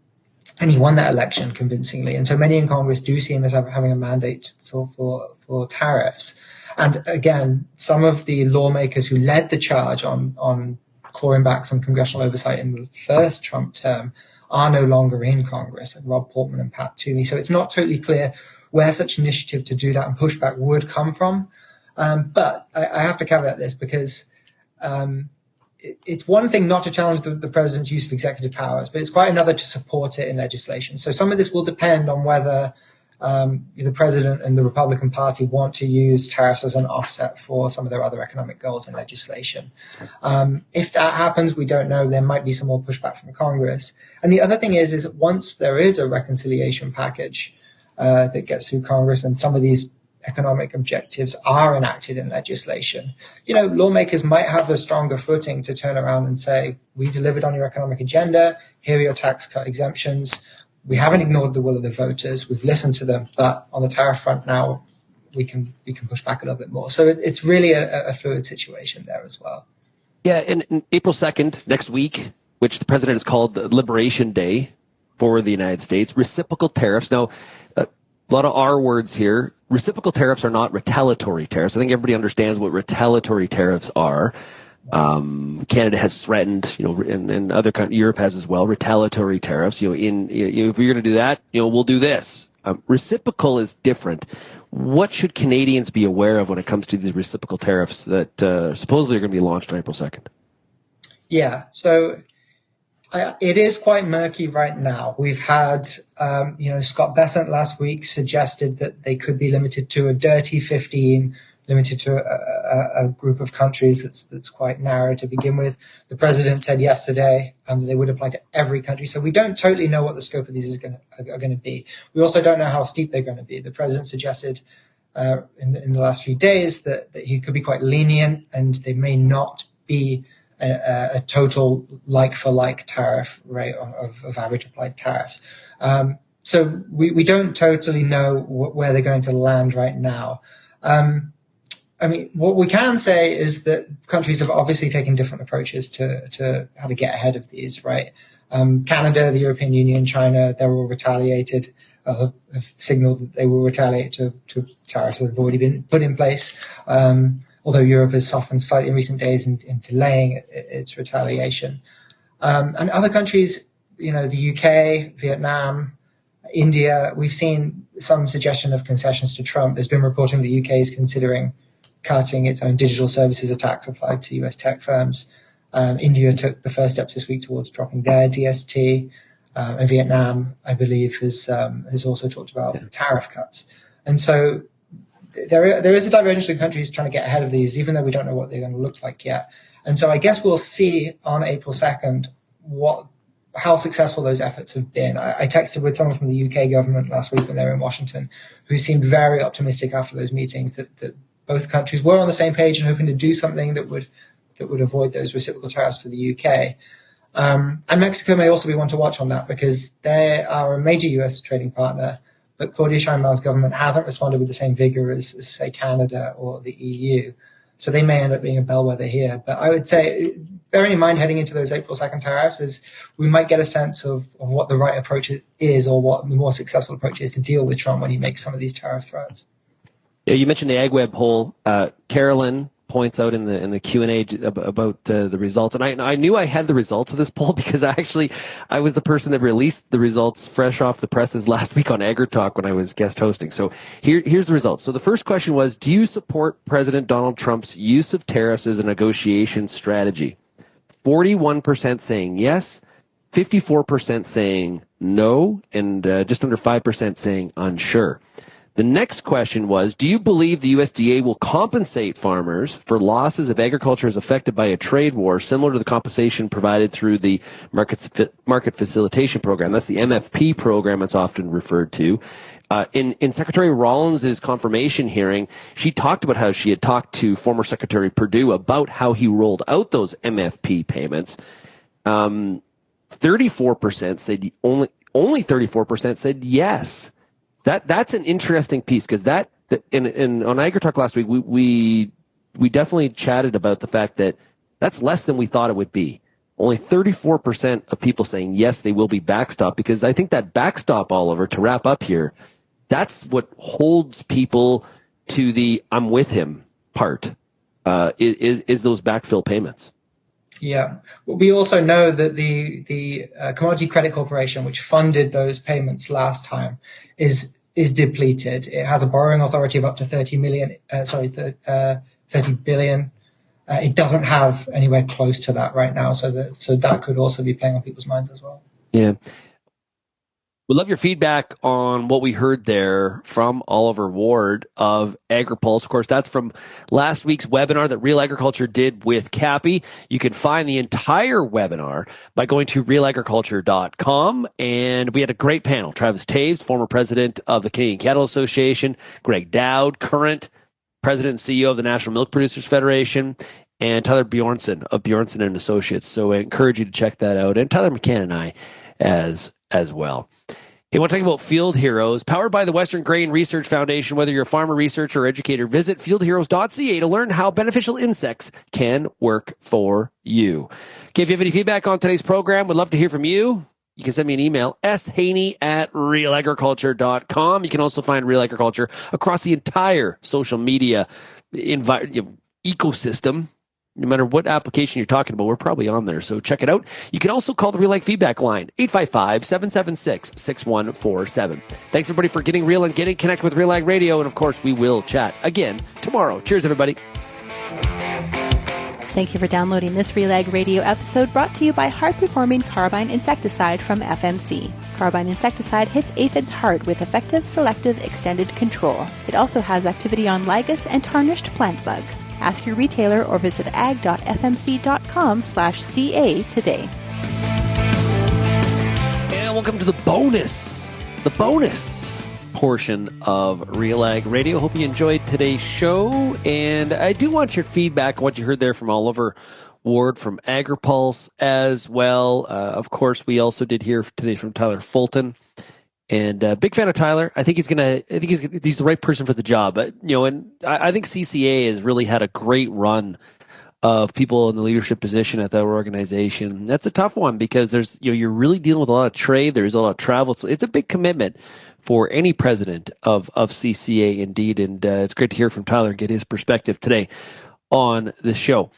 he won that election convincingly. And so many in Congress do see him as having a mandate for tariffs. And again, some of the lawmakers who led the charge on clawing back some congressional oversight in the first Trump term are no longer in Congress, like Rob Portman and Pat Toomey. So it's not totally clear where such initiative to do that and pushback would come from. But I have to caveat this because it's one thing not to challenge the president's use of executive powers, but it's quite another to support it in legislation. So some of this will depend on whether the president and the Republican Party want to use tariffs as an offset for some of their other economic goals in legislation. If that happens, we don't know. There might be some more pushback from Congress. And the other thing is that once there is a reconciliation package that gets through Congress and some of these economic objectives are enacted in legislation, lawmakers might have a stronger footing to turn around and say, we delivered on your economic agenda, here are your tax cut exemptions. We haven't ignored the will of the voters. We've listened to them, but on the tariff front now, we can push back a little bit more. So it's really a fluid situation there as well. Yeah, and April 2nd, next week, which the president has called Liberation Day for the United States, reciprocal tariffs. Now, a lot of R words here. Reciprocal tariffs are not retaliatory tariffs. I think everybody understands what retaliatory tariffs are. Canada has threatened, and other countries, Europe has as well, retaliatory tariffs. If you're going to do that, we'll do this. Reciprocal is different. What should Canadians be aware of when it comes to these reciprocal tariffs that supposedly are going to be launched on April 2nd? Yeah, so it is quite murky right now. We've had, Scott Bessent last week suggested that they could be limited to a dirty 15, limited to a group of countries that's quite narrow to begin with. The president said yesterday that they would apply to every country. So we don't totally know what the scope of these are going to be. We also don't know how steep they're going to be. The president suggested in the last few days that he could be quite lenient and they may not be a total like-for-like tariff rate of average applied tariffs. So we don't totally know where they're going to land right now. I mean, what we can say is that countries have obviously taken different approaches to how to get ahead of these, right? Canada, the European Union, China, they're all retaliated, have signaled that they will retaliate to tariffs that have already been put in place. Although Europe has softened slightly in recent days in delaying its retaliation. And other countries, the UK, Vietnam, India, we've seen some suggestion of concessions to Trump. There's been reporting the UK is considering cutting its own digital services tax applied to US tech firms. India took the first steps this week towards dropping their DST. And Vietnam, I believe, has also talked about tariff cuts. And so there is a divergence in countries trying to get ahead of these, even though we don't know what they're going to look like yet. And so I guess we'll see on April 2nd how successful those efforts have been. I texted with someone from the UK government last week when they were in Washington, who seemed very optimistic after those meetings that both countries were on the same page and hoping to do something that would avoid those reciprocal tariffs for the UK. And Mexico may also be one to watch on that because they are a major US trading partner, but Claudia Sheinbaum's government hasn't responded with the same vigor as say, Canada or the EU. So they may end up being a bellwether here. But I would say, bearing in mind heading into those April 2nd tariffs, is we might get a sense of what the right approach is or what the more successful approach is to deal with Trump when he makes some of these tariff threats. Yeah, you mentioned the AgWeb poll. Carolyn points out in the Q&A about the results, and I knew I had the results of this poll because I was the person that released the results fresh off the presses last week on AgriTalk when I was guest hosting. So here's the results. So the first question was, do you support President Donald Trump's use of tariffs as a negotiation strategy? 41% saying yes, 54% saying no, and just under 5% saying unsure. The next question was, do you believe the USDA will compensate farmers for losses if agriculture is affected by a trade war, similar to the compensation provided through the Market Facilitation Program? That's the MFP program it's often referred to. In Secretary Rollins' confirmation hearing, she talked about how she had talked to former Secretary Perdue about how he rolled out those MFP payments. 34% said only 34% said yes. That's an interesting piece because on AgriTalk last week we definitely chatted about the fact that that's less than we thought it would be. Only 34% of people saying yes, they will be backstop, because I think that backstop, Oliver, to wrap up here, that's what holds people to the I'm with him part, is those backfill payments. Yeah. Well, we also know that the Commodity Credit Corporation, which funded those payments last time, is depleted. It has a borrowing authority of up to 30 billion. It doesn't have anywhere close to that right now, so that could also be playing on people's minds as well. Yeah. We'd love your feedback on what we heard there from Oliver Ward of Agri-Pulse. Of course, that's from last week's webinar that Real Agriculture did with Cappy. You can find the entire webinar by going to RealAgriculture.com. And we had a great panel. Travis Taves, former president of the Canadian Cattle Association, Greg Dowd, current president and CEO of the National Milk Producers Federation, and Tyler Bjornson of Bjornson and Associates. So I encourage you to check that out. And Tyler McCann and I as well. Hey, I want to talk about Field Heroes, powered by the Western Grain Research Foundation. Whether you're a farmer, researcher, or educator, visit fieldheroes.ca to learn how beneficial insects can work for you. Okay, if you have any feedback on today's program, we'd love to hear from you. You can send me an email, shaney@realagriculture.com. You can also find Real Agriculture across the entire social media ecosystem. No matter what application you're talking about, we're probably on there, so check it out. You can also call the Real Ag Feedback line, 855-776-6147. Thanks, everybody, for getting real and getting connected with Real Ag Radio, and, of course, we will chat again tomorrow. Cheers, everybody. Thank you for downloading this Real Ag Radio episode, brought to you by hard-performing carbine insecticide from FMC. Carbine insecticide hits aphids hard with effective, selective, extended control. It also has activity on lygus and tarnished plant bugs. Ask your retailer or visit ag.fmc.com/CA today. And welcome to the bonus portion of Real Ag Radio. Hope you enjoyed today's show. And I do want your feedback on what you heard there from Oliver Ward from Agri-Pulse as well. Of course, we also did hear today from Tyler Fulton. And big fan of Tyler. I think he's the right person for the job. And I think CCA has really had a great run of people in the leadership position at that organization. That's a tough one because you're really dealing with a lot of trade. There's a lot of travel. It's a big commitment for any president of CCA indeed. And it's great to hear from Tyler and get his perspective today on the show.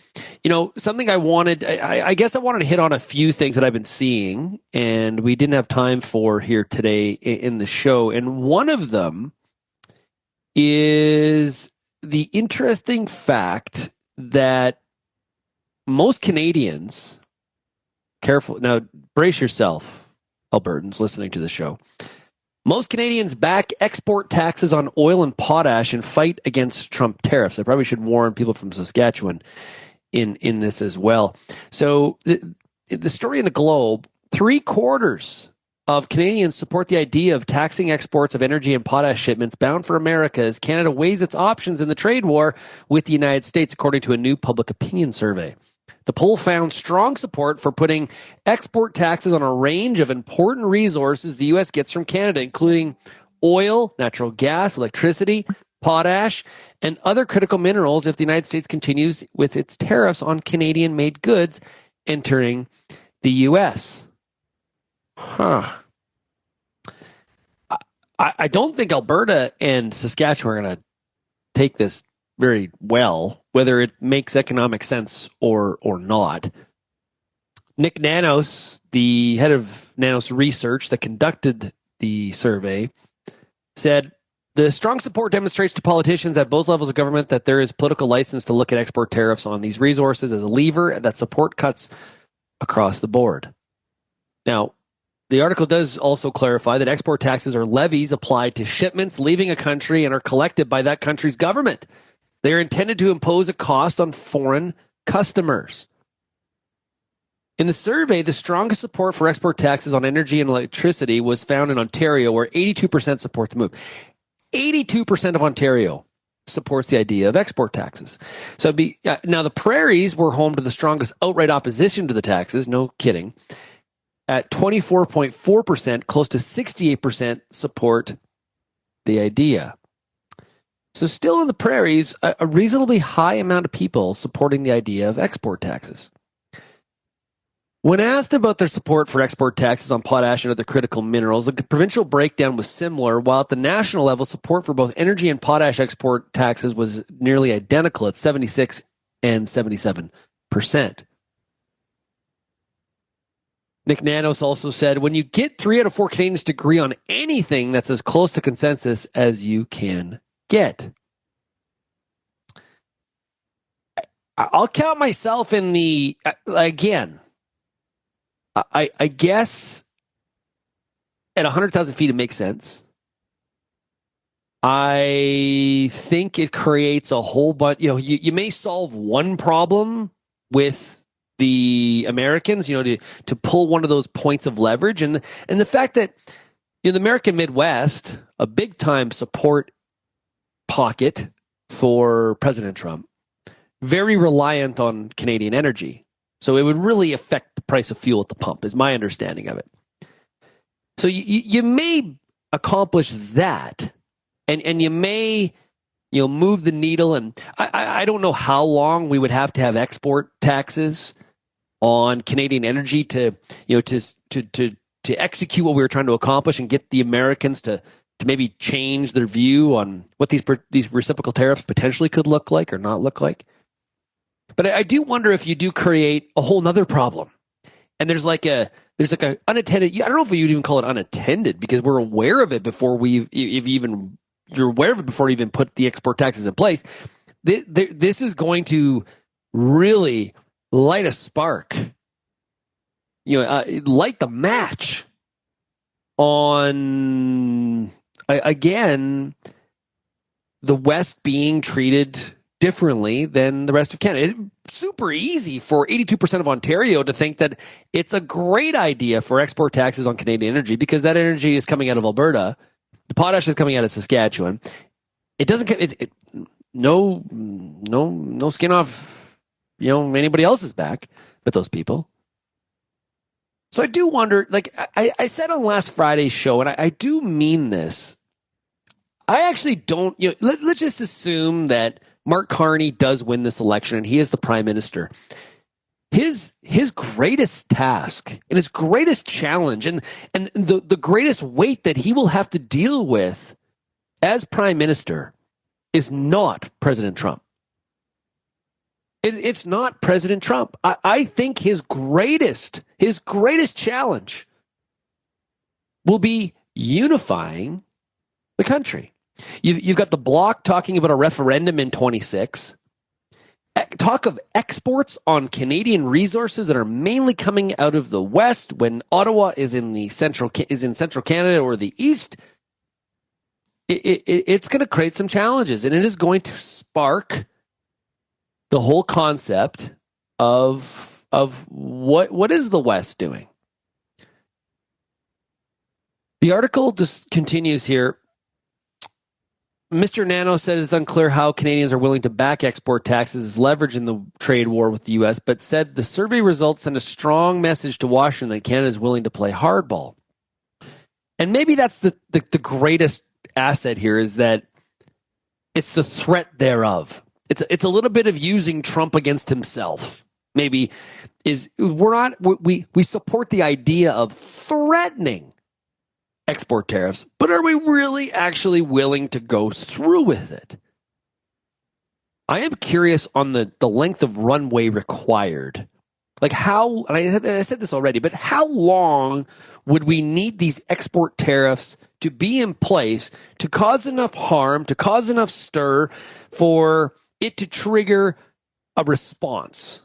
Something I guess I wanted to hit on a few things that I've been seeing and we didn't have time for here today in the show. And one of them is the interesting fact that most Canadians, careful now, brace yourself, Albertans listening to the show. Most Canadians back export taxes on oil and potash and fight against Trump tariffs. I probably should warn people from Saskatchewan in this as well. So the story in the Globe, 3/4 of Canadians support the idea of taxing exports of energy and potash shipments bound for America as Canada weighs its options in the trade war with the United States, according to a new public opinion survey. The poll found strong support for putting export taxes on a range of important resources the U.S. gets from Canada, including oil, natural gas, electricity, potash, and other critical minerals if the United States continues with its tariffs on Canadian-made goods entering the U.S. I don't think Alberta and Saskatchewan are going to take this very well, whether it makes economic sense or not. Nick Nanos, the head of Nanos Research that conducted the survey, said, the strong support demonstrates to politicians at both levels of government that there is political license to look at export tariffs on these resources as a lever that support cuts across the board. Now, the article does also clarify that export taxes are levies applied to shipments leaving a country and are collected by that country's government. They are intended to impose a cost on foreign customers. In the survey, the strongest support for export taxes on energy and electricity was found in Ontario, where 82% support the move. 82% of Ontario supports the idea of export taxes. So now the prairies were home to the strongest outright opposition to the taxes, no kidding. At 24.4%, close to 68% support the idea. So still in the prairies, a reasonably high amount of people supporting the idea of export taxes. When asked about their support for export taxes on potash and other critical minerals, the provincial breakdown was similar, while at the national level, support for both energy and potash export taxes was nearly identical at 76 and 77%. Nick Nanos also said, when you get 3 out of 4 Canadians to agree on anything, that's as close to consensus as you can get. I'll count myself in the, again, I guess at 100,000 feet it makes sense. I think it creates a whole bunch, you may solve one problem with the Americans, to pull one of those points of leverage. And the fact that in the American Midwest, a big time support pocket for President Trump, very reliant on Canadian energy. So it would really affect the price of fuel at the pump, is my understanding of it. So you may accomplish that, and you may move the needle. And I don't know how long we would have to have export taxes on Canadian energy to execute what we were trying to accomplish and get the Americans to maybe change their view on what these reciprocal tariffs potentially could look like or not look like. But I do wonder if you do create a whole nother problem. And there's like a unattended, I don't know if we would even call it unattended, because we're aware of it before you're aware of it before you even put the export taxes in place. This is going to really light a spark, light the match on, again, the West being treated differently than the rest of Canada. It's super easy for 82% of Ontario to think that it's a great idea for export taxes on Canadian energy because that energy is coming out of Alberta. The potash is coming out of Saskatchewan. It doesn't, no skin off, anybody else's back but those people. So I do wonder, like I said on last Friday's show, and I do mean this. I actually don't, let's just assume that Mark Carney does win this election and he is the prime minister. His greatest task and his greatest challenge and the greatest weight that he will have to deal with as prime minister is not President Trump. It's not President Trump. I think his greatest challenge will be unifying the country. You've got the Bloc talking about a referendum in 26. Talk of exports on Canadian resources that are mainly coming out of the West when Ottawa is in central Canada or the East. It's going to create some challenges, and it is going to spark the whole concept of what is the West doing. The article just continues here. Mr. Nano said it's unclear how Canadians are willing to back export taxes as leverage in the trade war with the U.S., but said the survey results send a strong message to Washington that Canada is willing to play hardball. And maybe that's the greatest asset here, is that it's the threat thereof. It's a little bit of using Trump against himself. Maybe we support the idea of threatening export tariffs, but are we really actually willing to go through with it? I am curious on the length of runway required. Like how, and I said this already, but how long would we need these export tariffs to be in place to cause enough harm, to cause enough stir for it to trigger a response?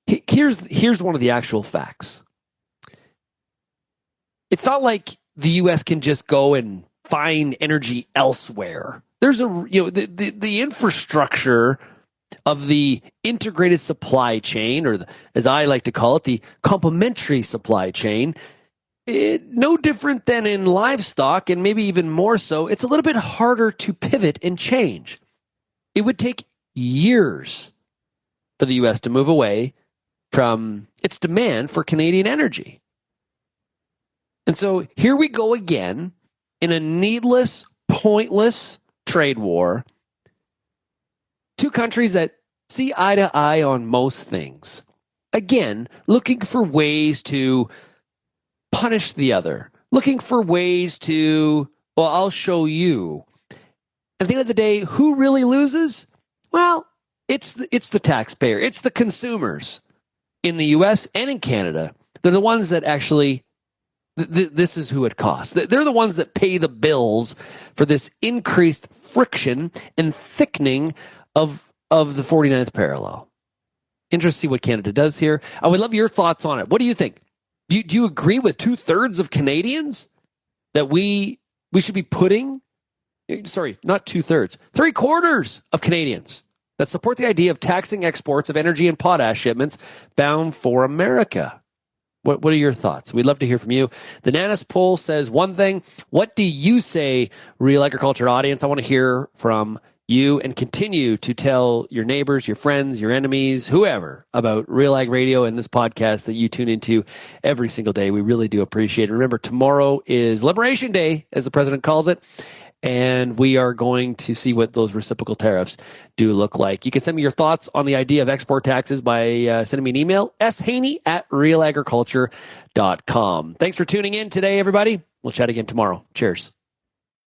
Here's one of the actual facts. It's not like the U.S. can just go and find energy elsewhere. There's the infrastructure of the integrated supply chain, or as I like to call it, the complementary supply chain. No different than in livestock, and maybe even more so. It's a little bit harder to pivot and change. It would take years for the U.S. to move away from its demand for Canadian energy. And so here we go again in a needless, pointless trade war. Two countries that see eye to eye on most things. Again, looking for ways to punish the other. Looking for ways to, well, I'll show you. At the end of the day, who really loses? Well, it's the taxpayer. It's the consumers in the U.S. and in Canada. They're the ones that actually, this is who it costs. They're the ones that pay the bills for this increased friction and thickening of the 49th parallel. Interesting to see what Canada does here. I would love your thoughts on it. What do you think? Do you agree with 2/3 of Canadians that we should be putting, sorry, not 2/3, 3/4 of Canadians that support the idea of taxing exports of energy and potash shipments bound for America? What are your thoughts? We'd love to hear from you. The Nanas poll says one thing. What do you say, Real Agriculture audience? I want to hear from you, and continue to tell your neighbors, your friends, your enemies, whoever, about RealAg Radio and this podcast that you tune into every single day. We really do appreciate it. Remember, tomorrow is Liberation Day, as the president calls it, and we are going to see what those reciprocal tariffs do look like. You can send me your thoughts on the idea of export taxes by sending me an email, shaney@realagriculture.com. Thanks for tuning in today, everybody. We'll chat again tomorrow. Cheers.